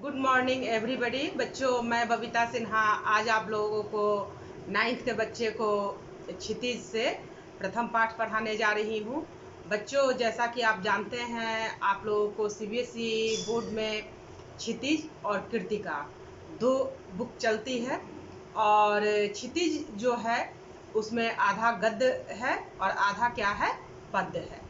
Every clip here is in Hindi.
Good morning everybody. बच्चों, मैं बबीता सिन्हा आज आप लोगों को 9th के बच्चे को क्षितिज से प्रथम पाठ पढ़ाने जा रही हूँ। बच्चों, जैसा कि आप जानते हैं, आप लोगों को सीबीएसई बोर्ड में क्षितिज और कृतिका 2 बुक चलती है और क्षितिज जो है उसमें आधा गद्य है और आधा क्या है, पद्य है।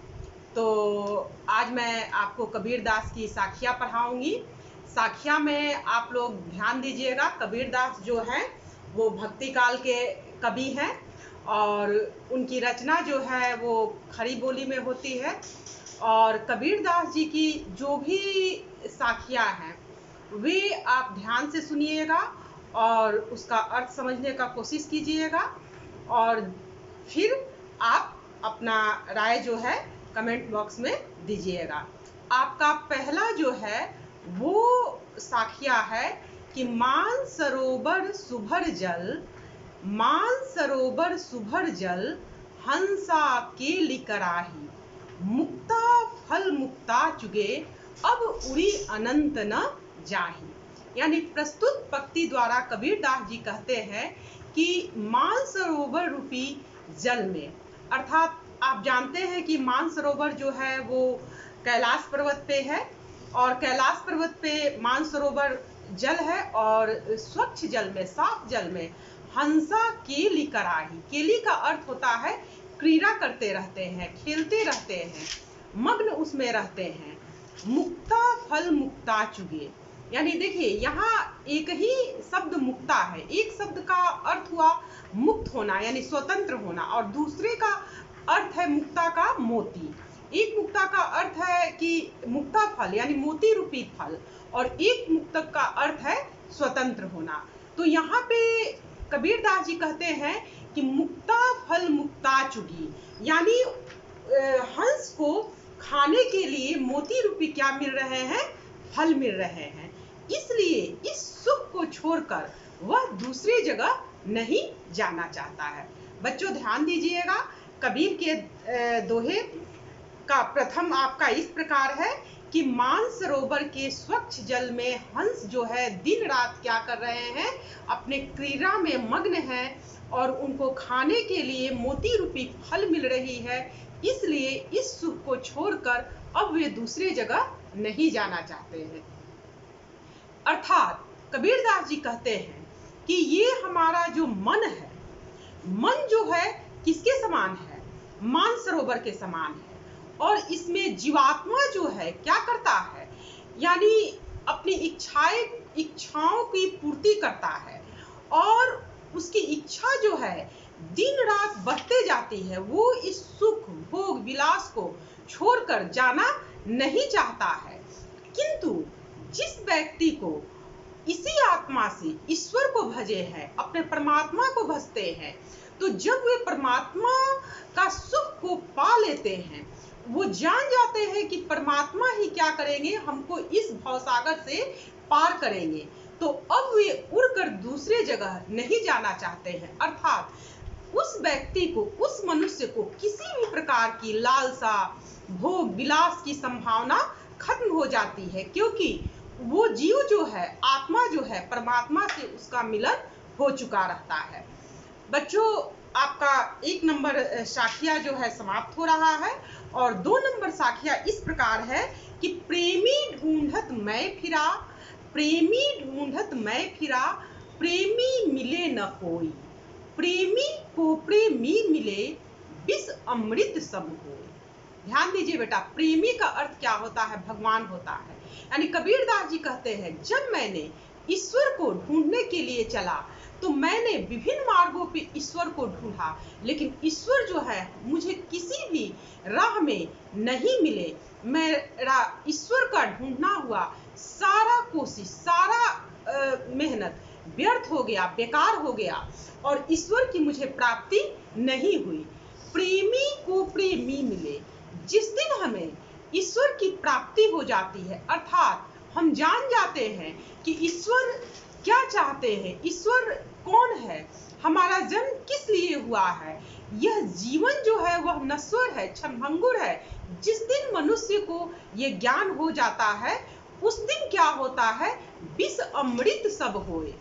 तो आज मैं आपको कबीर दास की साखियाँ पढ़ाऊंगी। साखिया में आप लोग ध्यान दीजिएगा। कबीर दास जो हैं वो भक्ति काल के कवि हैं और उनकी रचना जो है वो खड़ी बोली में होती है। और कबीर दास जी की जो भी साखियाँ हैं वे आप ध्यान से सुनिएगा और उसका अर्थ समझने का कोशिश कीजिएगा और फिर आप अपना राय जो है कमेंट बॉक्स में दीजिएगा। आपका पहला जो है वो साखिया है कि मान सरोवर सुभर जल हंसा केली कराही, मुक्ता फल मुक्ता चुगे अब उड़ी अनंत न जाही। यानी प्रस्तुत पंक्ति द्वारा कबीर दास जी कहते हैं कि मानसरोवर रूपी जल में, अर्थात आप जानते हैं कि मानसरोवर जो है वो कैलाश पर्वत पे है और कैलाश पर्वत पे मानसरोवर जल है और स्वच्छ जल में, साफ जल में हंसा केली कराही। केली का अर्थ होता है क्रीड़ा करते रहते हैं, खेलते रहते हैं, मग्न उसमें रहते हैं। मुक्ता फल मुक्ता चुगे, यानी देखिए यहाँ एक ही शब्द मुक्ता है। एक शब्द का अर्थ हुआ मुक्त होना यानी स्वतंत्र होना और दूसरे का अर्थ है मुक्ता का मोती। एक मुक्ता का अर्थ है कि मुक्ता फल यानी मोती रूपी फल और एक मुक्तक का अर्थ है स्वतंत्र होना। तो यहाँ पे कबीर दास जी कहते हैं कि मुक्ता फल मुक्ता चुगी, यानी हंस को खाने के लिए मोती रूपी क्या मिल रहे हैं, फल मिल रहे हैं। इसलिए इस सुख को छोड़कर वह दूसरी जगह नहीं जाना चाहता है। बच्चों ध्यान दीजिएगा, कबीर के दोहे का प्रथम आपका इस प्रकार है कि मानसरोवर के स्वच्छ जल में हंस जो है दिन रात क्या कर रहे हैं, अपने क्रीड़ा में मग्न हैं और उनको खाने के लिए मोती रूपी फल मिल रही है। इसलिए इस सुख को छोड़कर अब वे दूसरी जगह नहीं जाना चाहते हैं। अर्थात कबीर दास जी कहते हैं कि ये हमारा जो मन है, मन जो है किसके समान है, मानसरोवर के समान है और इसमें जीवात्मा जो है क्या करता है, यानी अपनी इच्छाओं की पूर्ति करता है और उसकी इच्छा जो है दिन रात बढ़ते जाती है। वो इस सुख भोग विलास को छोड़कर जाना नहीं चाहता है। किंतु जिस व्यक्ति को इसी आत्मा से ईश्वर को भजे हैं, अपने परमात्मा को भजते हैं, तो जब वे परमात्मा का सुख को पा लेते हैं, वो जान जाते हैं कि परमात्मा ही क्या करेंगे, हमको इस भवसागर से पार करेंगे, तो अब वे उड़कर दूसरे जगह नहीं जाना चाहते हैं। अर्थात उस व्यक्ति को, उस मनुष्य को किसी भी प्रकार की लालसा भोग विलास की संभावना खत्म हो जाती है, क्योंकि वो जीव जो है, आत्मा जो है, परमात्मा से उसका मिलन हो चुका रहता है। बच्चों, आपका 1 नंबर साखिया जो है समाप्त हो रहा है और 2 नंबर साखिया इस प्रकार है कि प्रेमी ढूंढत मैं फिरा, प्रेमी मिले न कोई, प्रेमी को प्रेमी मिले, विष अमृत सब होय। ध्यान दीजिए बेटा, प्रेमी का अर्थ क्या होता है, भगवान होता है। यानी कबीर दास जी कहते हैं जब मैंने ईश्वर को ढूंढने के लिए चला तो मैंने विभिन्न मार्गों पे ईश्वर को ढूंढा, लेकिन ईश्वर जो है मुझे किसी भी राह में नहीं मिले। मेरा ईश्वर का ढूंढना हुआ सारा कोशिश, सारा मेहनत व्यर्थ हो गया, बेकार हो गया और ईश्वर की मुझे प्राप्ति नहीं हुई। प्रेमी को प्रेमी मिले, जिस दिन हमें ईश्वर की प्राप्ति हो जाती है, अर्थात हम जान जाते हैं कि ईश्वर क्या चाहते हैं, ईश्वर कौन है, हमारा जन्म किस लिए हुआ है, यह जीवन जो है वह नश्वर है, क्षणभंगुर है। जिस दिन मनुष्य को यह ज्ञान हो जाता है उस दिन क्या होता है, विष अमृत सब होए।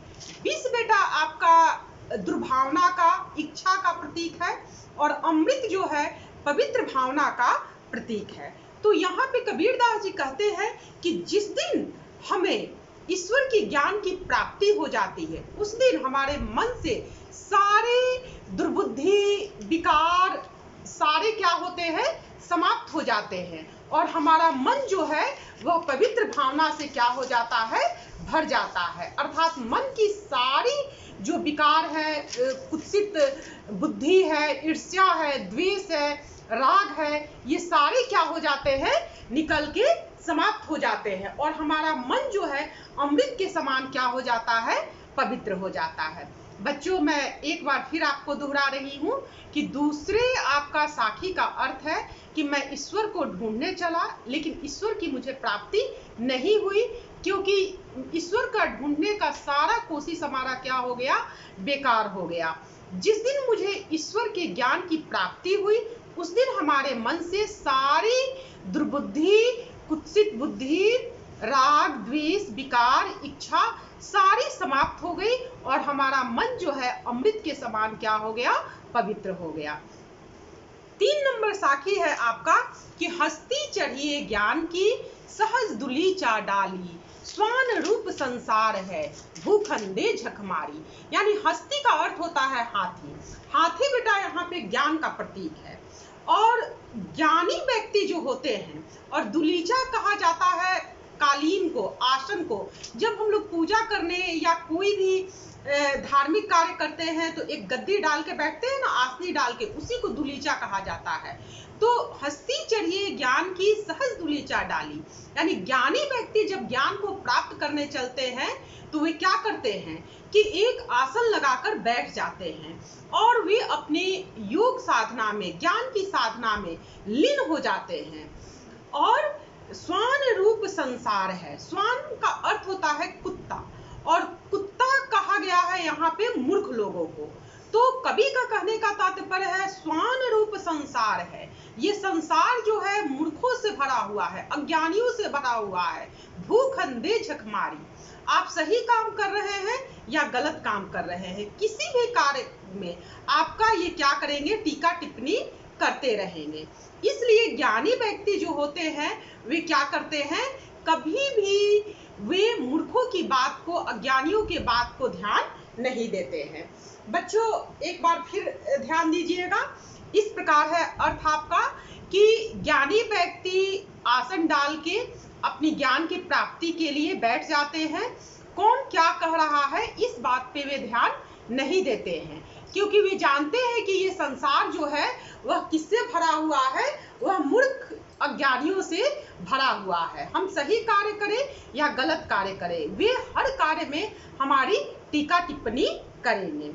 विष बेटा आपका दुर्भावना का, इच्छा का प्रतीक है, और अमृत जो है पवित्र भावना का प्रतीक है। तो यहाँ पे कबीरदास जी कहते हैं कि जिस दिन हमें ईश्वर की ज्ञान की प्राप्ति हो जाती है, उस दिन हमारे मन से सारे दुर्बुद्धि, विकार सारे क्या होते हैं, समाप्त हो जाते हैं, और हमारा मन जो है वह पवित्र भावना से क्या हो जाता है, भर जाता है। अर्थात मन की सारी जो विकार है, कुत्सित बुद्धि है, ईर्ष्या है, द्वेष है, राग है, ये सारे क्या हो जाते हैं, निकल के समाप्त हो जाते हैं, और हमारा मन जो है अमृत के समान क्या हो जाता है, पवित्र हो जाता है। बच्चों, मैं एक बार फिर आपको दोहरा रही हूँ कि दूसरे आपका साखी का अर्थ है कि मैं ईश्वर को ढूंढने चला, लेकिन ईश्वर की मुझे प्राप्ति नहीं हुई, क्योंकि ईश्वर का ढूंढने का सारा कोशिश हमारा क्या हो गया, बेकार हो गया। जिस दिन मुझे ईश्वर के ज्ञान की प्राप्ति हुई, उस दिन हमारे मन से सारी दुर्बुद्धि, कुत्सित बुद्धि, राग, द्वेष, विकार, इच्छा सारी समाप्त हो गई, और हमारा मन जो है अमृत के समान क्या हो गया, पवित्र हो गया। 3 नंबर साखी है आपका कि हस्ती चढ़िए ज्ञान की, सहज दुली चा डाली, स्वान रूप संसार है, भूखंडे झक मारी। यानी हस्ती का अर्थ होता है हाथी। हाथी बेटा यहाँ पे ज्ञान का प्रतीक है, और ज्ञानी व्यक्ति जो होते हैं, और दुलीचा कहा जाता है कालीन को, आसन को। जब हम लोग पूजा करने या कोई भी धार्मिक कार्य करते हैं तो एक गद्दी डाल के बैठते हैं ना, आसनी डाल के, उसी को दुलीचा कहा जाता है। तो हस्ती चढ़िए ज्ञान की, सहज दुलीचा डाली, यानी ज्ञानी व्यक्ति जब ज्ञान को प्राप्त करने चलते हैं तो वे क्या करते हैं कि एक आसन लगाकर बैठ जाते हैं, और वे अपने योग साधना में, ज्ञान की साधना में लीन हो जाते हैं। और स्वान रूप संसार है। स्वान का अर्थ होता है कुत्ता, और कुत्ता कहा गया है यहाँ पे मूर्ख लोगों को। तो कवि का कहने का तात्पर्य है स्वान रूप संसार है, ये संसार जो है मूर्खों से भरा हुआ है, अज्ञानियों से भरा हुआ है, भूख अंधे झकमारी। आप सही काम कर रहे हैं या गलत काम कर रहे हैं, किसी भी कार्य में आपका ये क्या करेंगे, टीका टिप्पणी करते रहेंगे। इसलिए ज्ञानी व्यक्ति जो होते हैं वे क्या करते हैं, कभी भी वे मूर्खों की बात को, अज्ञानियों के बात को ध्यान नहीं देते हैं। बच्चों, एक बार फिर ध्यान दीजिएगा, इस प्रकार है अर्थ आपका कि ज्ञानी व्यक्ति आसन डाल के अपनी ज्ञान की प्राप्ति के लिए बैठ जाते हैं। कौन क्या कह रहा है इस बात पे वे ध्यान नहीं देते हैं, क्योंकि वे जानते हैं कि ये संसार जो है वह किससे भरा हुआ है, वह मूर्ख अज्ञानियों से भरा हुआ है। हम सही कार्य करें या गलत कार्य करें, वे हर कार्य में हमारी टीका टिप्पणी करेंगे।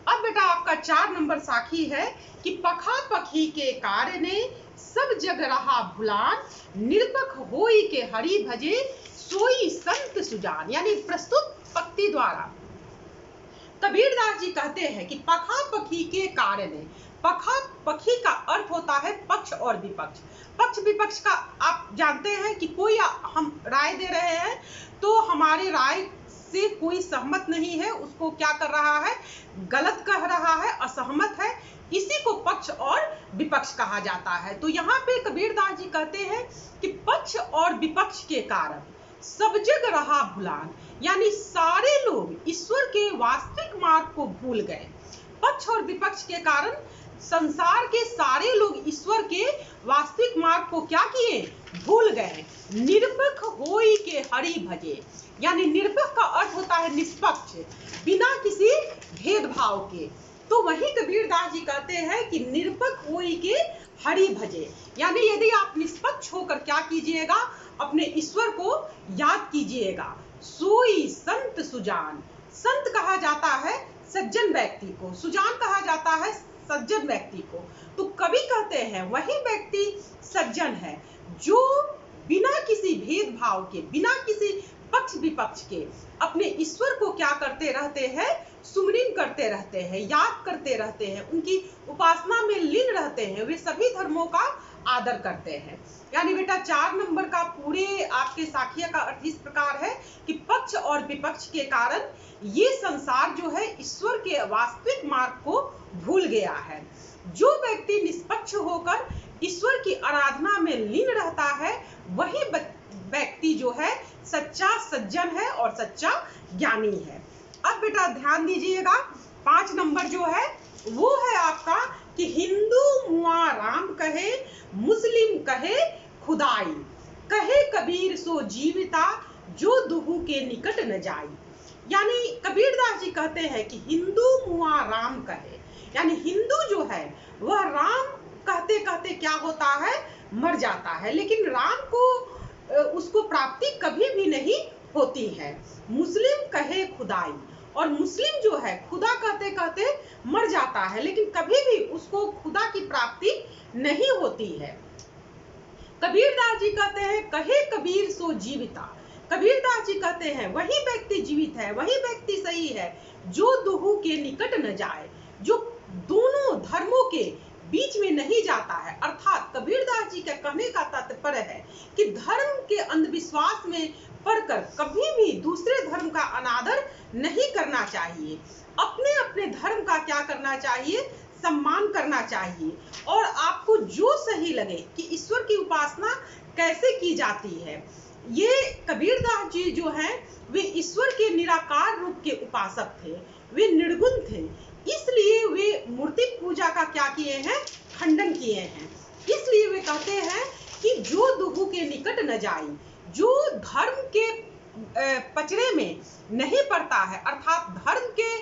अब बेटा आपका 4 नंबर साखी है कि पखा पखी के कार्य ने, सब जग रहा भुलान, निरपख होई के हरि भजे, सोई संत सुजान। यानी प्रस्तुत पंक्ति द्वारा कबीरदास जी कहते हैं कि पखा पखी के कार्य ने, पखा पखी का अर्थ होता है पक्ष और विपक्ष। पक्ष विपक्ष का आप जानते हैं कि कोई हम राय दे रहे हैं तो हमारे राय से कोई सहमत नहीं है, उसको क्या कर रहा है, गलत कह रहा है, असहमत है, इसी को पक्ष और विपक्ष कहा जाता है। तो यहाँ पे कबीरदास जी कहते हैं कि पक्ष और विपक्ष के कारण सब जग रहा भुलान, यानी सारे लोग ईश्वर के वास्तविक मार्ग को भूल गए। पक्ष और विपक्ष के कारण संसार के सारे लोग ईश्वर के वास्तविक मार्ग को क्या किए, भूल गए। निरपख होई के हरि भजे, यानी निरपख का अर्थ होता है निष्पक्ष, बिना किसी भेदभाव के। तो वही कबीरदास जी कहते हैं कि निरपख होई के हरि भजे, यानी यदि आप निष्पक्ष होकर क्या कीजिएगा, अपने ईश्वर को याद कीजिएगा। सोई संत सुजान, संत कहा जाता है सज्जन व्यक्ति को, सुजान कहा जाता है सज्जन व्यक्ति को। तो कवि कहते हैं वही व्यक्ति सज्जन है जो बिना किसी भेदभाव के, बिना किसी पक्ष विपक्ष के अपने ईश्वर को क्या करते रहते हैं, सुमरिन करते रहते हैं, याद करते रहते हैं, उनकी उपासना में लीन रहते हैं। वे सभी धर्मों का आदर करते हैं। यानी बेटा 4 नंबर का पूरे आपके साखिया का अर्थ इस प्रकार है कि पक्ष और विपक्ष के कारण ये संसार जो है ईश्वर के वास्तविक मार्ग को भूल गया है। जो व्यक्ति निष्पक्ष होकर ईश्वर की आराधना में लीन रहता है वही व्यक्ति जो है सच्चा सज्जन है और सच्चा ज्ञानी है। अब बेटा ध्यान दीजिएगा 5 नंबर जो है वो है आपका कि हिंदू मुआ राम कहे, मुस्लिम कहे खुदाई, कहे कबीर सो जीविता, जो दुहू के निकट न जाई। यानी कबीरदास जी कहते हैं कि हिंदू मुआ राम कहे, यानी हिंदू जो है वह राम कहते कहते क्या होता है, मर जाता है, लेकिन राम को उसको प्राप्ति कभी भी नहीं होती है। मुस्लिम कहे खुदाई, और मुस्लिम जो है खुदा कहते कहते मर जाता है, लेकिन कभी भी उसको खुदा की प्राप्ति नहीं होती है। कबीरदास जी कहते हैं कहे कबीर सो जीविता, कबीरदास जी कहते हैं वही व्यक्ति जीवित है, वही व्यक्ति सही है जो दुहू के निकट न जाए, जो दोनों धर्मों के बीच में नहीं जाता है। अर्थात कबीरदास जी का कहने का तात्पर्य है कि धर्म के अंधविश्वास में पढ़कर कभी भी दूसरे धर्म का अनादर नहीं करना चाहिए। अपने अपने धर्म का क्या करना चाहिए, सम्मान करना चाहिए, और आपको जो सही लगे कि ईश्वर की उपासना कैसे की जाती है। ये कबीरदास जी जो हैं वे ईश्वर के निराकार रूप के उपासक थे, वे निर्गुण थे, इसलिए वे मूर्ति पूजा का क्या किए हैं, खंडन किए हैं। इसलिए वे कहते हैं कि जो दुहू के निकट न जाए, जो धर्म के पचड़े में नहीं पड़ता है, अर्थात धर्म के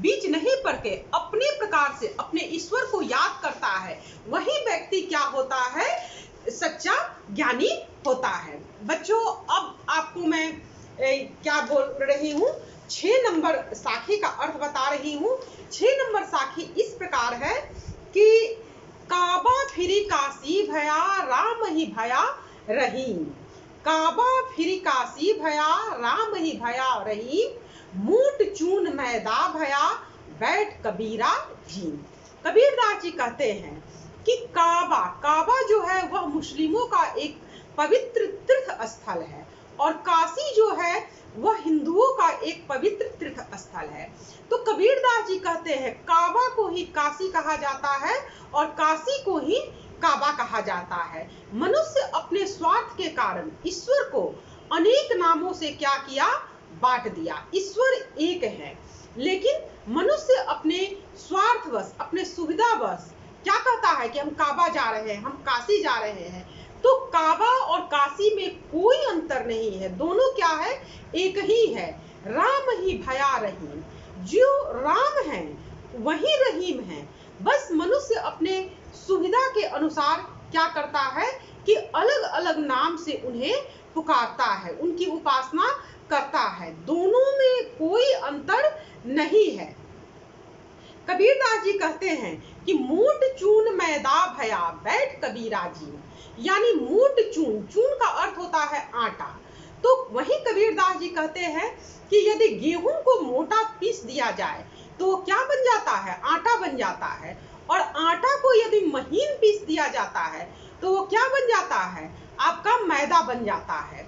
बीच नहीं पड़ के अपने प्रकार से अपने ईश्वर को याद करता है, वही व्यक्ति क्या होता है, सच्चा ज्ञानी होता है। बच्चों अब आपको मैं क्या बोल रही हूँ, 6 नंबर साखी का अर्थ बता रही हूँ। 6 नंबर साखी इस प्रकार है कि काबा फिरी काशी भया, राम ही भया रहीम, काबा फिरी काशी भया, राम ही भया रहीम, मूट चून मैदा भया, बैठ कबीरा जी। कबीरदास जी कहते हैं कि काबा, काबा जो है वह मुस्लिमों का एक पवित्र तीर्थ स्थल है, और काशी जो है वह हिंदुओं का एक पवित्र तीर्थ स्थल है। तो कबीरदास जी कहते हैं काबा को ही काशी कहा जाता है और काशी को ही काबा कहा जाता है। मनुष्य अपने स्वार्थ के कारण ईश्वर को अनेक नामों से क्या किया, बांट दिया। ईश्वर एक है, लेकिन मनुष्य अपने स्वार्थवश, अपने सुविधावश क्या कहता है कि हम काबा जा रहे हैं, हम काशी जा रहे हैं। तो काबा और काशी में कोई अंतर नहीं है, दोनों क्या है, एक ही है। राम ही भया रहीम, जो राम है वही रहीम है। बस मनुष्य अपने सुविधा के अनुसार क्या करता है कि अलग अलग नाम से उन्हें पुकारता है, उनकी उपासना करता है, दोनों में कोई अंतर नहीं है। कबीरदास जी कहते हैं कि मूट चून मैदा भया, बैठ कबीरा जी। यानी मूट चून, चून का अर्थ होता है आटा। तो वही कबीरदास जी कहते हैं कि यदि गेहूं को मोटा पीस दिया जाए तो क्या बन जाता है, आटा बन जाता है, और आटा को यदि महीन पीस दिया जाता है तो वो क्या बन जाता है, आपका मैदा बन जाता है।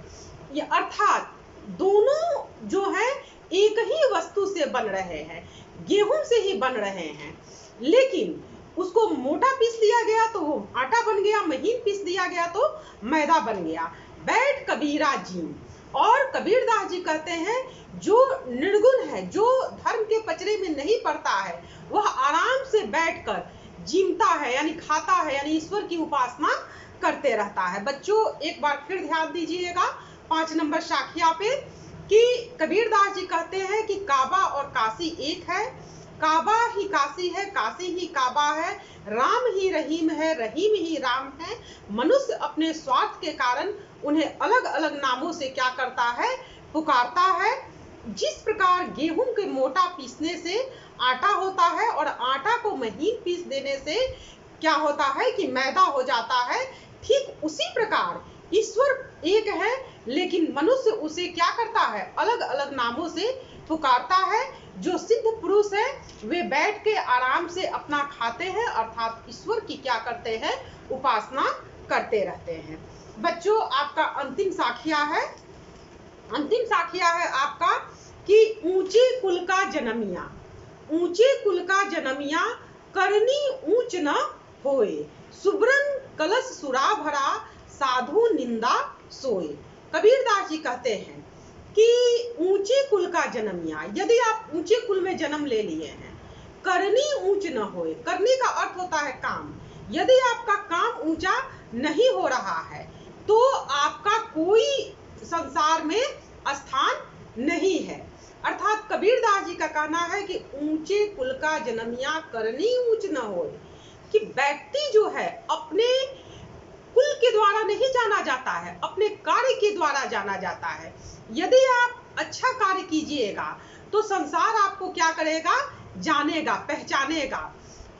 ये अर्थात दोनों जो है एक ही वस्तु से बन रहे हैं, गेहूं से ही बन रहे हैं, लेकिन उसको मोटा पीस दिया गया तो वो आटा बन गया, महीन पीस दिया गया तो मैदा बन गया। बैठ कबीरा जी। और कबीरदास जी कहते हैं जो निर्गुण है, जो धर्म के पचड़े में नहीं पड़ता है, वह आराम से बैठकर जीमता है, यानी खाता है, यानी ईश्वर की उपासना करते रहता है। बच्चों एक बार फिर ध्यान दीजिएगा 5 नंबर साखिया पे कि कबीरदास जी कहते हैं कि काबा और काशी एक है, काबा ही काशी है, काशी ही काबा है, राम ही रहीम है, रहीम ही राम है। मनुष्य अपने स्वार्थ के कारण उन्हें अलग अलग नामों से क्या करता है, पुकारता है। जिस प्रकार गेहूं के मोटा पीसने से आटा होता है और आटा को महीन पीस देने से क्या होता है कि मैदा हो जाता है, ठीक उसी प्रकार ईश्वर एक है, लेकिन मनुष्य उसे क्या करता है, अलग अलग नामों से पुकारता है। जो सिद्ध पुरुष है वे बैठ के आराम से अपना खाते हैं, अर्थात ईश्वर की क्या करते हैं, उपासना करते रहते हैं। बच्चों, आपका अंतिम साखिया है आपका कि ऊंचे कुल का जन्मिया, ऊंचे कुल का जन्मिया, करनी ऊंच न होए, सुब्रन कलश सुरा भरा, साधु निंदा सोए। कबीरदास जी कहते हैं कि ऊंचे कुल का जन्मिया, यदि आप ऊंचे कुल में जन्म ले लिए हैं, करनी ऊंच न होए, करनी का अर्थ होता है काम, यदि आपका काम ऊंचा नहीं हो रहा है तो आपका कोई संसार में स्थान नहीं है। अर्थात कबीरदास जी का कहना है कि ऊंचे कुल का जन्मिया, करनी ऊंच न होए, कि व्यक्ति जो है अपने कुल के द्वारा नहीं जाना जाता है, अपने कार्य के द्वारा जाना जाता है। यदि आप अच्छा कार्य कीजिएगा तो संसार आपको क्या करेगा, जानेगा, पहचानेगा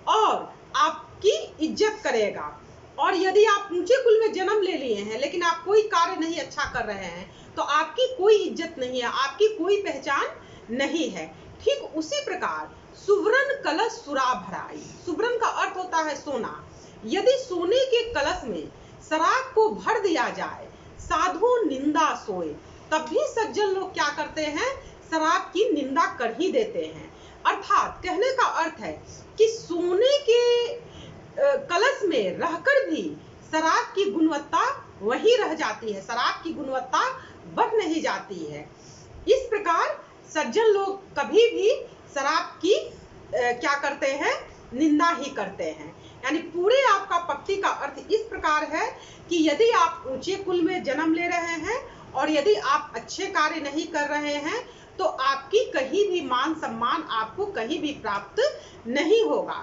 और आपकी इज्जत करेगा। और यदि आप ऊंचे कुल में जन्म ले लिए हैं लेकिन आप कोई कार्य नहीं अच्छा कर रहे हैं तो आपकी कोई इज्जत नहीं है, आपकी कोई पहचान नहीं है। ठीक उसी प्रकार सुवर्ण कलश सुरा भराई, सुवर्ण का अर्थ होता है सोना, यदि सोने के कलश में शराब को भर दिया जाए, साधु निंदा सोए, तब भी सज्जन लोग क्या करते हैं, शराब की निंदा कर ही देते हैं। अर्थात कहने का अर्थ है कि सोने के कलश में रहकर भी शराब की गुणवत्ता वही रह जाती है, शराब की गुणवत्ता बढ़ नहीं जाती है। इस प्रकार सज्जन लोग कभी भी शराब की क्या करते हैं, निंदा ही करते हैं। यानी पूरे आपका पक्ति का अर्थ इस प्रकार है कि यदि आप ऊंचे कुल में जन्म ले रहे हैं और यदि आप अच्छे कार्य नहीं कर रहे हैं तो आपकी कहीं भी मान सम्मान आपको कहीं भी प्राप्त नहीं होगा,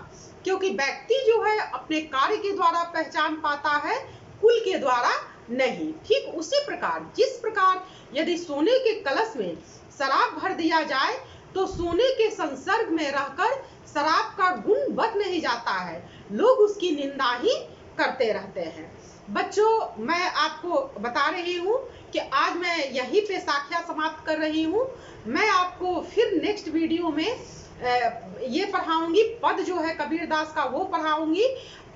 क्योंकि व्यक्ति जो है अपने कार्य के द्वारा पहचान पाता है, कुल के द्वारा नहीं। ठीक उसी प्रकार जिस प्रकार यदि सोने के कलश में शराब भर दिया जाए तो सोने के संसर्ग में रहकर शराब का गुण बढ़ नहीं जाता है, लोग उसकी निंदा ही करते रहते हैं। बच्चों, मैं आपको बता रही हूँ कि आज मैं यहीं पे साखिया समाप्त कर रही हूँ। मैं आपको फिर नेक्स्ट वीडियो में ये पढ़ाऊंगी, पद जो है कबीरदास का वो पढ़ाऊंगी।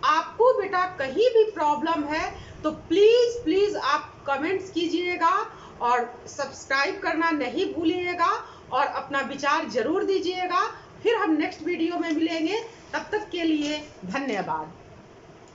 आपको बेटा कहीं भी प्रॉब्लम है तो प्लीज प्लीज आप कमेंट्स कीजिएगा और सब्सक्राइब करना नहीं भूलिएगा और अपना विचार जरूर दीजिएगा। फिर हम नेक्स्ट वीडियो में मिलेंगे, तब तक के लिए धन्यवाद।